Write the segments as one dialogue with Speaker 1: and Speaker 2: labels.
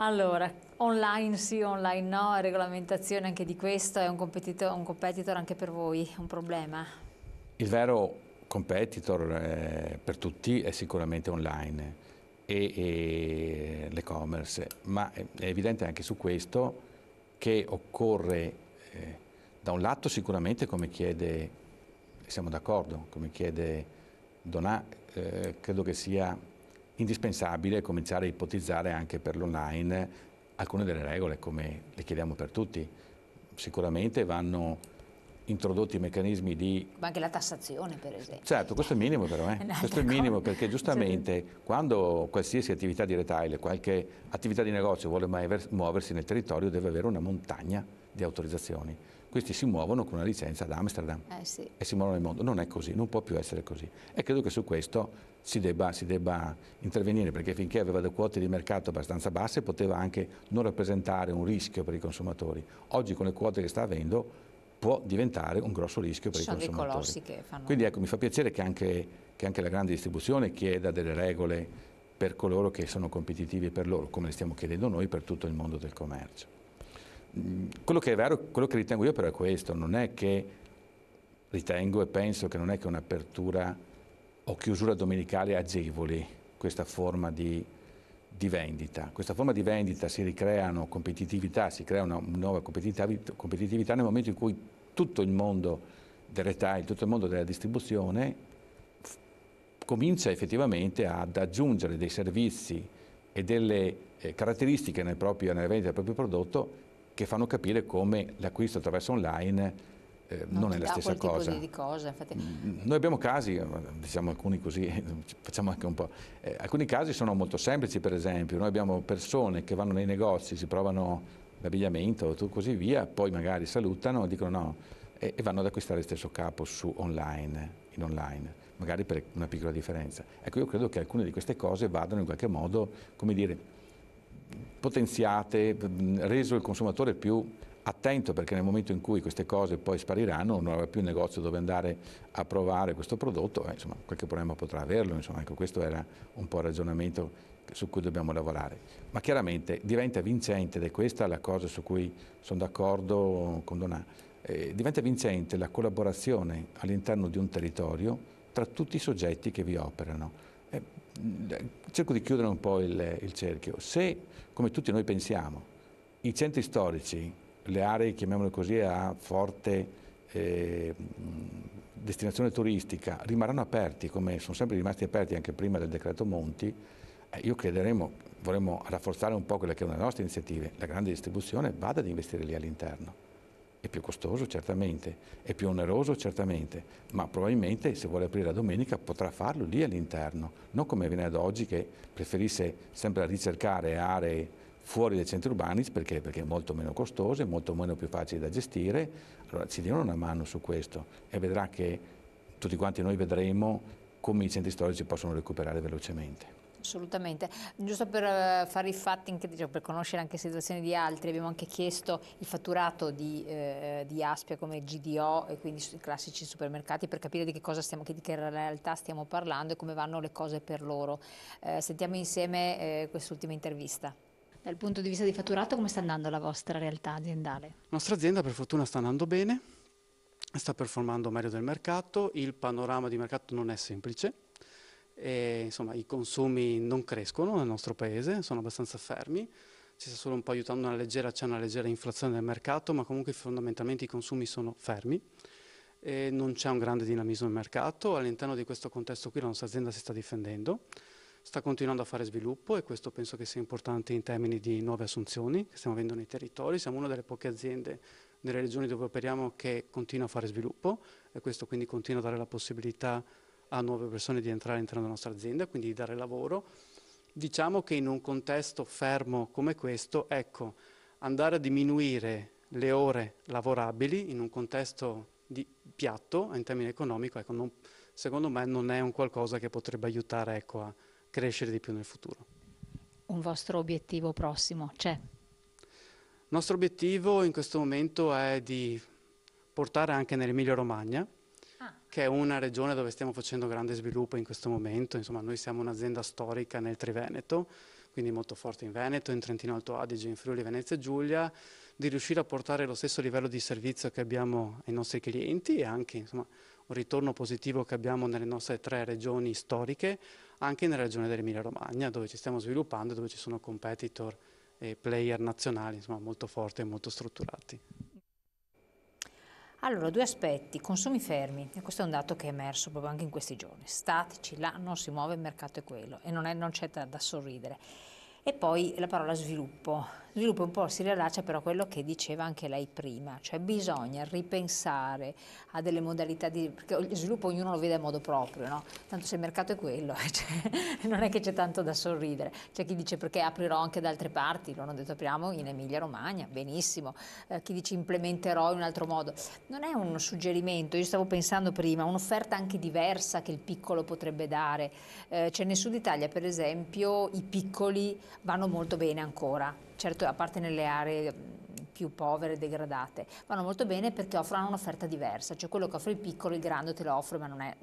Speaker 1: Allora, online sì, online no, regolamentazione anche di questo è un competitor anche per voi, un problema?
Speaker 2: Il vero competitor per tutti è sicuramente online e l'e-commerce, ma è evidente anche su questo che occorre, da un lato sicuramente come chiede, siamo d'accordo, come chiede Donà, credo che sia indispensabile cominciare a ipotizzare anche per l'online alcune delle regole come le chiediamo per tutti. Sicuramente vanno introdotti meccanismi di...
Speaker 1: Ma anche la tassazione, per esempio.
Speaker 2: Certo, questo è il minimo però,
Speaker 1: È
Speaker 2: questo è
Speaker 1: un'altra
Speaker 2: il
Speaker 1: cosa.
Speaker 2: minimo perché giustamente quando qualsiasi attività di retail, qualche attività di negozio vuole muoversi nel territorio deve avere una montagna di autorizzazioni. Questi si muovono con una licenza ad Amsterdam
Speaker 1: Sì.
Speaker 2: e si muovono nel mondo. Non è così, non può più essere così. E credo che su questo si debba intervenire perché finché aveva delle quote di mercato abbastanza basse poteva anche non rappresentare un rischio per i consumatori. Oggi con le quote che sta avendo può diventare un grosso rischio per
Speaker 1: Ci
Speaker 2: i
Speaker 1: sono dei
Speaker 2: consumatori.
Speaker 1: colossi che fanno...
Speaker 2: Quindi ecco, mi fa piacere che anche la grande distribuzione chieda delle regole per coloro che sono competitivi per loro, come le stiamo chiedendo noi per tutto il mondo del commercio. Quello che è vero, quello che ritengo io però è questo, non è che ritengo e penso che non è che un'apertura o chiusura domenicale agevoli questa forma di vendita. Questa forma di vendita si ricreano competitività, si crea una nuova competitività nel momento in cui tutto il mondo del retail, tutto il mondo della distribuzione comincia effettivamente ad aggiungere dei servizi e delle caratteristiche nella vendita del proprio prodotto che fanno capire come l'acquisto attraverso online
Speaker 1: Non
Speaker 2: non è
Speaker 1: ti
Speaker 2: la
Speaker 1: dà
Speaker 2: stessa
Speaker 1: quel tipo
Speaker 2: cosa.
Speaker 1: di cose, infatti.
Speaker 2: Noi abbiamo casi, diciamo alcuni così, facciamo anche un po', alcuni casi sono molto semplici per esempio, noi abbiamo persone che vanno nei negozi, si provano l'abbigliamento e così via, poi magari salutano, dicono no e vanno ad acquistare il stesso capo in online, magari per una piccola differenza. Ecco, io credo che alcune di queste cose vadano in qualche modo, come dire, potenziate, reso il consumatore più attento perché nel momento in cui queste cose poi spariranno non avrà più un negozio dove andare a provare questo prodotto, insomma qualche problema potrà averlo, insomma ecco questo era un po' il ragionamento su cui dobbiamo lavorare. Ma chiaramente diventa vincente, ed è questa la cosa su cui sono d'accordo con Donà, diventa vincente la collaborazione all'interno di un territorio tra tutti i soggetti che vi operano. Cerco di chiudere un po' il cerchio. Se, come tutti noi pensiamo, i centri storici, le aree, chiamiamole così, a forte destinazione turistica, rimarranno aperti, come sono sempre rimasti aperti anche prima del decreto Monti, io vorremmo rafforzare un po' quelle che è una delle nostre iniziative, la grande distribuzione vada ad investire lì all'interno. È più costoso certamente, è più oneroso certamente, ma probabilmente se vuole aprire la domenica potrà farlo lì all'interno, non come viene ad oggi che preferisse sempre ricercare aree fuori dai centri urbani perché è molto meno costoso, è molto meno più facile da gestire. Allora ci diano una mano su questo e vedrà che tutti quanti noi vedremo come i centri storici possono recuperare velocemente.
Speaker 1: Assolutamente, giusto per fare i fatti, diciamo, per conoscere anche situazioni di altri, abbiamo anche chiesto il fatturato di Aspia come GDO e quindi i classici supermercati per capire di che realtà stiamo parlando e come vanno le cose per loro. Sentiamo insieme quest'ultima intervista. Dal punto di vista di fatturato, come sta andando la vostra realtà aziendale?
Speaker 3: La nostra azienda per fortuna sta andando bene, sta performando meglio del mercato, il panorama di mercato non è semplice. E, insomma, i consumi non crescono nel nostro paese, sono abbastanza fermi, ci sta solo un po' aiutando c'è una leggera inflazione del mercato, ma comunque fondamentalmente i consumi sono fermi e non c'è un grande dinamismo nel mercato. All'interno di questo contesto qui la nostra azienda si sta difendendo, sta continuando a fare sviluppo e questo penso che sia importante in termini di nuove assunzioni che stiamo avendo nei territori. Siamo una delle poche aziende nelle regioni dove operiamo che continua a fare sviluppo e questo quindi continua a dare la possibilità a nuove persone di entrare all'interno della nostra azienda, quindi di dare lavoro. Diciamo che in un contesto fermo come questo, ecco, andare a diminuire le ore lavorabili in un contesto di piatto in termini economico, ecco, secondo me non è un qualcosa che potrebbe aiutare, ecco, a crescere di più nel futuro.
Speaker 1: Un vostro obiettivo prossimo c'è?
Speaker 3: Il nostro obiettivo in questo momento è di portare anche nell'Emilia Romagna, che è una regione dove stiamo facendo grande sviluppo in questo momento. Insomma, noi siamo un'azienda storica nel Triveneto, quindi molto forte in Veneto, in Trentino Alto Adige, in Friuli Venezia Giulia, di riuscire a portare lo stesso livello di servizio che abbiamo ai nostri clienti e anche insomma, un ritorno positivo che abbiamo nelle nostre 3 regioni storiche, anche nella regione dell'Emilia Romagna, dove ci stiamo sviluppando, dove ci sono competitor e player nazionali insomma, molto forti e molto strutturati.
Speaker 1: Allora, 2 aspetti, consumi fermi, e questo è un dato che è emerso proprio anche in questi giorni, statici, là non si muove, il mercato è quello e non c'è da sorridere. E poi la parola sviluppo. Sviluppo un po' si riallaccia però a quello che diceva anche lei prima, cioè bisogna ripensare a delle modalità perché il sviluppo ognuno lo vede a modo proprio, no? Tanto se il mercato è quello, cioè, non è che c'è tanto da sorridere. C'è chi dice perché aprirò anche da altre parti, loro hanno detto apriamo in Emilia Romagna, benissimo, chi dice implementerò in un altro modo. Non è un suggerimento, io stavo pensando prima, un'offerta anche diversa che il piccolo potrebbe dare. Cioè nel sud Italia per esempio i piccoli vanno molto bene ancora. Certo, a parte nelle aree più povere e degradate, vanno molto bene perché offrono un'offerta diversa, cioè quello che offre il piccolo, il grande te lo offre, ma non è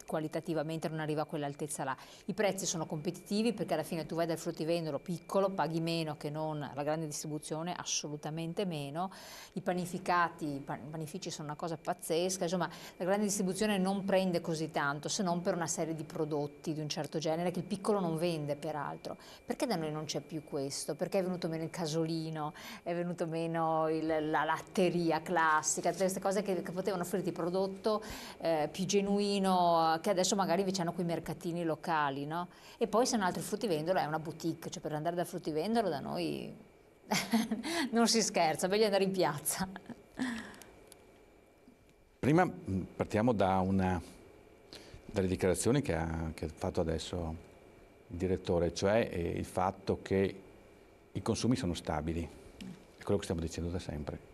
Speaker 1: qualitativamente, non arriva a quell'altezza là. I prezzi sono competitivi perché alla fine tu vai dal fruttivendolo piccolo, paghi meno che non la grande distribuzione, assolutamente meno. I panifici sono una cosa pazzesca, insomma la grande distribuzione non prende così tanto, se non per una serie di prodotti di un certo genere che il piccolo non vende peraltro. Perché da noi non c'è più questo? Perché è venuto meno il casolino, è venuto meno la latteria classica, tutte queste cose che potevano offrirti prodotto più genuino, che adesso magari invece hanno quei mercatini locali, no? E poi se un altro fruttivendolo è una boutique, cioè per andare dal fruttivendolo da noi non si scherza, meglio andare in piazza.
Speaker 2: Prima partiamo dalle dichiarazioni che ha fatto adesso il direttore, cioè il fatto che i consumi sono stabili, è quello che stiamo dicendo da sempre.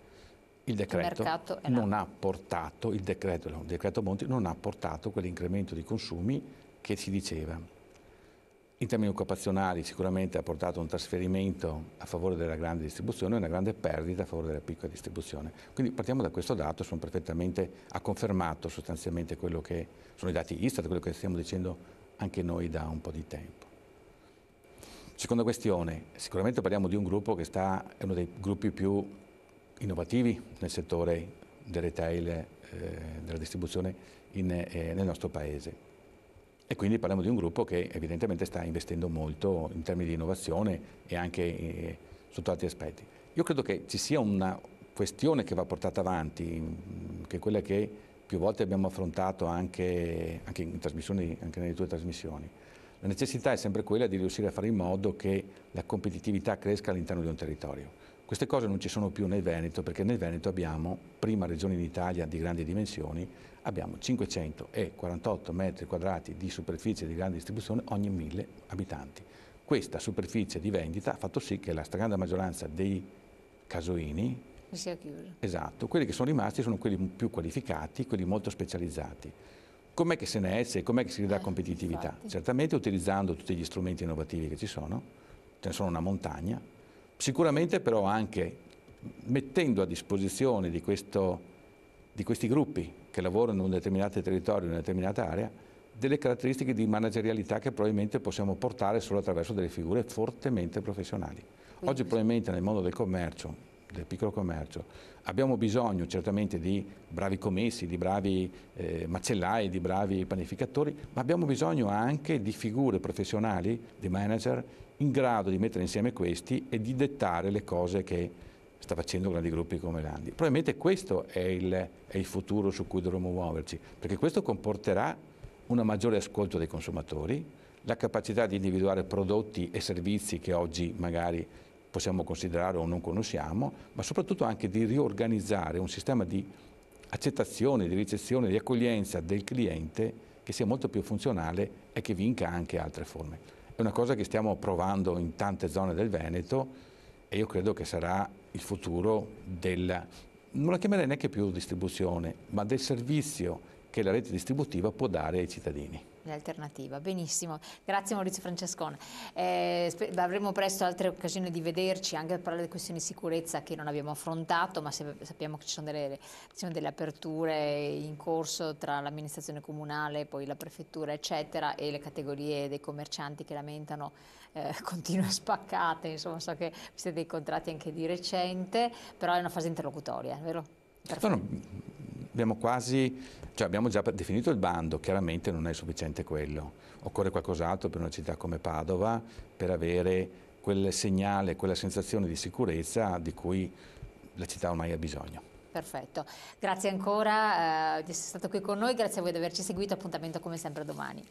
Speaker 2: Il decreto non ha portato, il decreto Monti non ha portato quell'incremento di consumi che si diceva. In termini occupazionali sicuramente ha portato un trasferimento a favore della grande distribuzione e una grande perdita a favore della piccola distribuzione. Quindi partiamo da questo dato, ha confermato sostanzialmente quello che sono i dati Istat, quello che stiamo dicendo anche noi da un po' di tempo. Seconda questione, sicuramente parliamo di un gruppo che è uno dei gruppi più innovativi nel settore del retail, della distribuzione nel nostro Paese. E quindi parliamo di un gruppo che evidentemente sta investendo molto in termini di innovazione e anche sotto altri aspetti. Io credo che ci sia una questione che va portata avanti, che è quella che più volte abbiamo affrontato anche in trasmissioni, anche nelle tue trasmissioni. La necessità è sempre quella di riuscire a fare in modo che la competitività cresca all'interno di un territorio. Queste cose non ci sono più nel Veneto, perché nel Veneto abbiamo, prima regione in Italia di grandi dimensioni, abbiamo 548 metri quadrati di superficie di grande distribuzione ogni 1000 abitanti. Questa superficie di vendita ha fatto sì che la stragrande maggioranza dei casoini
Speaker 1: sia chiusa.
Speaker 2: Esatto, quelli che sono rimasti sono quelli più qualificati, quelli molto specializzati. Com'è che se ne esce? Com'è che si ridà competitività?
Speaker 1: Infatti.
Speaker 2: Certamente utilizzando tutti gli strumenti innovativi che ci sono, ce ne sono una montagna, sicuramente però anche mettendo a disposizione di questi gruppi che lavorano in un determinato territorio, in una determinata area, delle caratteristiche di managerialità che probabilmente possiamo portare solo attraverso delle figure fortemente professionali. Oggi probabilmente nel mondo del commercio, del piccolo commercio, abbiamo bisogno certamente di bravi commessi, di bravi macellai, di bravi panificatori, ma abbiamo bisogno anche di figure professionali, di manager, in grado di mettere insieme questi e di dettare le cose che sta facendo grandi gruppi come Landi. Probabilmente questo è il futuro su cui dovremo muoverci, perché questo comporterà un maggiore ascolto dei consumatori, la capacità di individuare prodotti e servizi che oggi magari possiamo considerare o non conosciamo, ma soprattutto anche di riorganizzare un sistema di accettazione, di ricezione, di accoglienza del cliente che sia molto più funzionale e che vinca anche altre forme. È una cosa che stiamo provando in tante zone del Veneto e io credo che sarà il futuro non la chiamerei neanche più distribuzione, ma del servizio che la rete distributiva può dare ai cittadini.
Speaker 1: in alternativa. Benissimo, grazie Maurizio Francescone. Avremo presto altre occasioni di vederci anche per parlare di questioni di sicurezza che non abbiamo affrontato, ma sappiamo che ci sono delle aperture in corso tra l'amministrazione comunale, poi la prefettura eccetera, e le categorie dei commercianti che lamentano continue spaccate, insomma so che vi siete incontrati anche di recente, però è una fase interlocutoria, vero?
Speaker 2: Abbiamo già definito il bando, chiaramente non è sufficiente quello, occorre qualcos'altro per una città come Padova per avere quel segnale, quella sensazione di sicurezza di cui la città ormai ha bisogno.
Speaker 1: Perfetto, grazie ancora di essere stato qui con noi, grazie a voi di averci seguito, appuntamento come sempre domani.